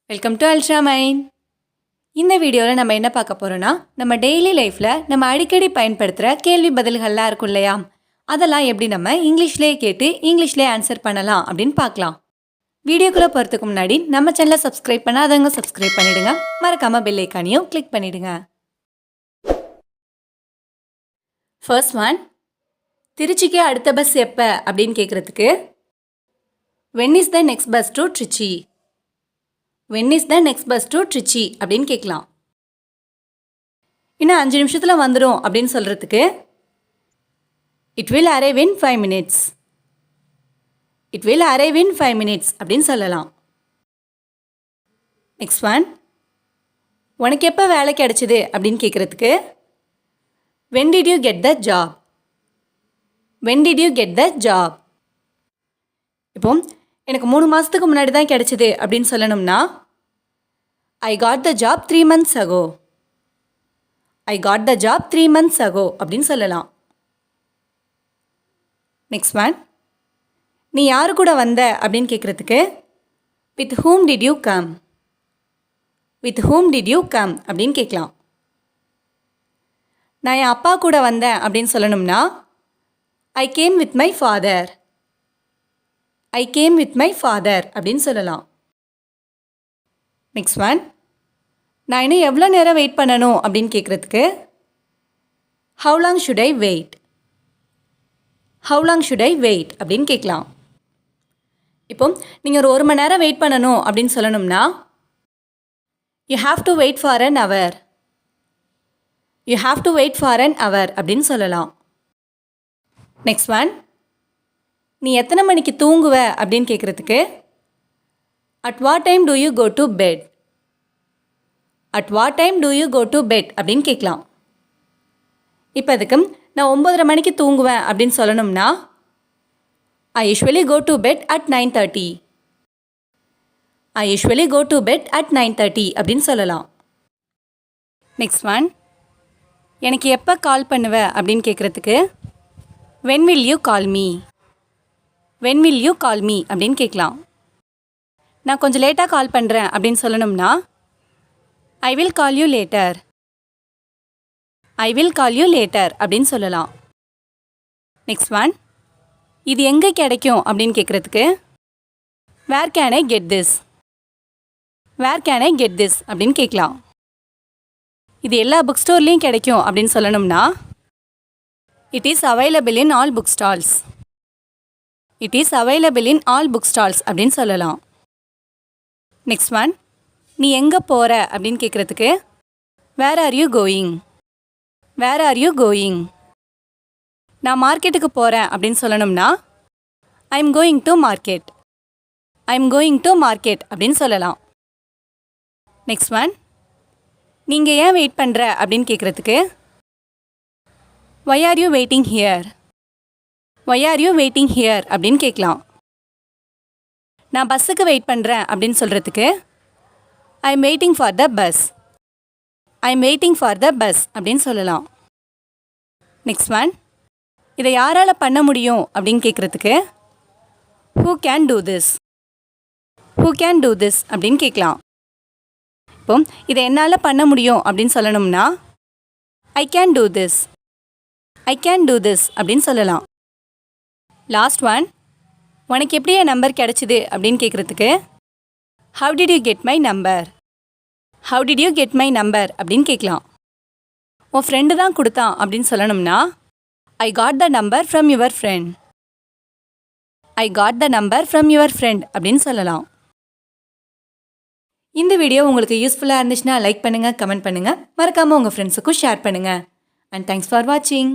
Welcome to Ultramind. இந்த வீடியோவில் நம்ம என்ன பார்க்க போகிறோன்னா, நம்ம டெய்லி லைஃப்பில் நம்ம அடிக்கடி பயன்படுத்துகிற கேள்வி பதில்கள்லாம் இருக்கும் இல்லையா, அதெல்லாம் எப்படி நம்ம இங்கிலீஷ்லேயே கேட்டு இங்கிலீஷ்லேயே ஆன்சர் பண்ணலாம் அப்படின்னு பார்க்கலாம். வீடியோக்குள்ளே போகிறதுக்கு முன்னாடி நம்ம சேனலை சப்ஸ்கிரைப் பண்ணாதவங்க சப்ஸ்கிரைப் பண்ணிவிடுங்க. மறக்காமல் பெல் ஐக்கானையும் கிளிக் பண்ணிவிடுங்க. ஃபர்ஸ்ட் ஒன், திருச்சிக்கு அடுத்த பஸ் எப்போ அப்படின்னு கேட்குறதுக்கு when is the next bus to Trichy? When is the next bus to Trichy அப்படின்னு கேட்கலாம். இன்னும் 5 நிமிஷத்தில் வந்துடும் அப்படின்னு சொல்கிறதுக்கு it will arrive in 5 minutes. It will arrive in 5 minutes அப்படின்னு சொல்லலாம். நெக்ஸ்ட் ஒன், உனக்கு எப்போ வேலை கிடைச்சிது அப்படின்னு கேட்குறதுக்கு when did you get the job? When did you get the job? இப்போ எனக்கு 3 மாதத்துக்கு முன்னாடி தான் கிடைச்சிது அப்படின்னு சொல்லணும்னா I got the job 3 months ago. I got the job 3 months ago அப்படின்னு சொல்லலாம். நெக்ஸ்ட் ஒன், நீ யாரு கூட வந்த அப்படின்னு கேட்குறதுக்கு with whom did you come? With whom did you come அப்படின்னு கேட்கலாம். நான் என் அப்பா கூட வந்தேன் அப்படின்னு சொல்லணும்னா I came with my father. I came with my father அப்படின்னு சொல்லலாம். நெக்ஸ்ட் ஒன், நான் இன்னும் எவ்வளோ நேரம் வெயிட் பண்ணணும் அப்படின்னு கேட்குறதுக்கு how long should I wait? How long should I wait அப்படின்னு கேட்கலாம். இப்போ நீங்கள் ஒரு 1 மணி நேரம் வெயிட் பண்ணணும் அப்படின்னு சொல்லணும்னா you have to wait for an hour. You have to wait for an hour அப்படின்னு சொல்லலாம். நெக்ஸ்ட் ஒன், நீ எத்தனை மணிக்கு தூங்குவ அப்படின்னு கேட்குறதுக்கு at what time do you go to bed? At what time do you go to bed அப்படின்னு கேட்கலாம். இப்போ அதுக்கு நான் 9:30 மணிக்கு தூங்குவேன் அப்படின்னு சொல்லணும்னா I usually go to bed at 9:30. I usually go to bed at 9:30 அப்படின்னு சொல்லலாம். நெக்ஸ்ட் ஒன், எனக்கு எப்போ கால் பண்ணுவ அப்படின்னு கேட்குறதுக்கு when will you call me? When will you call me அப்படின்னு கேட்கலாம். நான் கொஞ்சம் லேட்டாக கால் பண்ணுறேன் அப்படின்னு சொல்லணும்னா I will call you later. I will call you later அப்படின்னு சொல்லலாம். நெக்ஸ்ட் ஒன், இது எங்கே கிடைக்கும் அப்படின்னு கேட்குறதுக்கு where can I get this? Where can I get this அப்படின்னு கேட்கலாம். இது எல்லா புக் ஸ்டோர்லேயும் கிடைக்கும் அப்படின்னு சொல்லணும்னா it is available in all book stalls. It is available in all book stalls அப்படின்னு சொல்லலாம். நெக்ஸ்ட் ஒன், நீ எங்கே போகிற அப்படின்னு கேட்குறதுக்கு where are you going? Where are you going? நான் மார்க்கெட்டுக்கு போகிறேன் அப்படின்னு சொல்லணும்னா I am going to market. I am going to market அப்படின்னு சொல்லலாம். நெக்ஸ்ட் ஒன், நீங்கள் ஏன் வெயிட் பண்ணுற அப்படின்னு கேட்குறதுக்கு why are you waiting here? Why are you waiting here அப்படின்னு கேட்கலாம். நான் பஸ்ஸுக்கு வெயிட் பண்ணுறேன் அப்படின்னு சொல்கிறதுக்கு I am waiting for the bus. I am waiting for the bus அப்படின்னு சொல்லலாம். நெக்ஸ்ட் ஒன், இதை யாரால் பண்ண முடியும் அப்படின்னு கேட்குறதுக்கு who can do this? Who can do this அப்படின்னு கேட்கலாம். இப்போ இதை என்னால் பண்ண முடியும் அப்படின்னு சொல்லணும்னா I can do this. I can do this அப்படின்னு சொல்லலாம். லாஸ்ட் ஒன், உனக்கு எப்படி என் நம்பர் கிடச்சிது அப்படின்னு கேட்குறதுக்கு how did you get my number? How did you get my number அப்படின்னு கேட்கலாம். உன் ஃப்ரெண்டு தான் கொடுத்தான் அப்படின்னு சொல்லணும்னா I got the number from your friend. I got the number from your friend அப்படின்னு சொல்லலாம். இந்த வீடியோ உங்களுக்கு யூஸ்ஃபுல்லாக இருந்துச்சுன்னா லைக் பண்ணுங்கள், கமெண்ட் பண்ணுங்கள், மறக்காமல் உங்கள் ஃப்ரெண்ட்ஸுக்கும் ஷேர் பண்ணுங்கள். அண்ட் தேங்க்ஸ் ஃபார் வாட்சிங்.